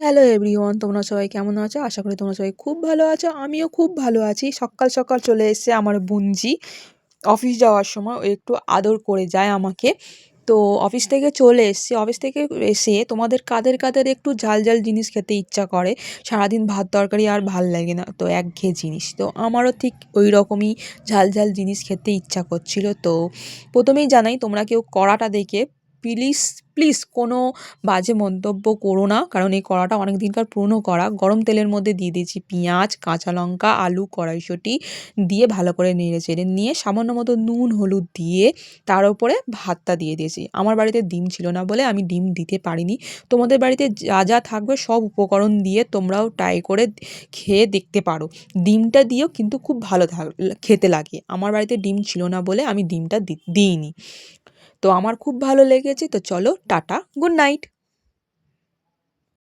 Hello everyone, তোমরা সবাই কেমন আছো? আশা করি তোমরা সবাই খুব ভালো আছো। আমিও খুব ভালো আছি। সকাল সকাল চলে এসেছে আমার বুনজি। অফিস যাওয়ার সময় ও একটু আদর করে যায় আমাকে। তো অফিস থেকে চলে এসেছি। অফিস থেকে এসে তোমাদের কাদের কাদের একটু ঝাল ঝাল জিনিস খেতে ইচ্ছা করে? সারাদিন ভাত তরকারি আর ভাল লাগে না, তো একঘেয়ে জিনিস। তো আমারও ঠিক ওই রকমই ঝাল ঝাল জিনিস খেতে ইচ্ছা করছিল। তো প্রথমেই জানাই, তোমরা কেউ কড়াটা দেখে প্লিজ প্লিজ কোনো বাজে মন্তব্য করো না, কারণ এই কড়াটা অনেক দিনকার পুরনো কড়া। গরম তেলের মধ্যে দিয়ে দিয়েছি পেঁয়াজ, কাঁচা লঙ্কা, আলু, কড়াইশুঁটি দিয়ে ভালো করে নেড়ে চেড়ে নিয়ে সামান্য মতো নুন হলুদ দিয়ে তার উপরে ভাতটা দিয়ে দিয়েছি। আমার বাড়িতে ডিম ছিল না বলে আমি ডিম দিতে পারিনি। তোমাদের বাড়িতে যা যা থাকবে সব উপকরণ দিয়ে তোমরাও ট্রাই করে খেয়ে দেখতে পারো। ডিমটা দিয়েও কিন্তু খুব ভালো খেতে লাগে। আমার বাড়িতে ডিম ছিল না বলে আমি ডিমটা দিইনি। তো আমার খুব ভালো লেগেছে। তো চলো, টাটা, গুড নাইট।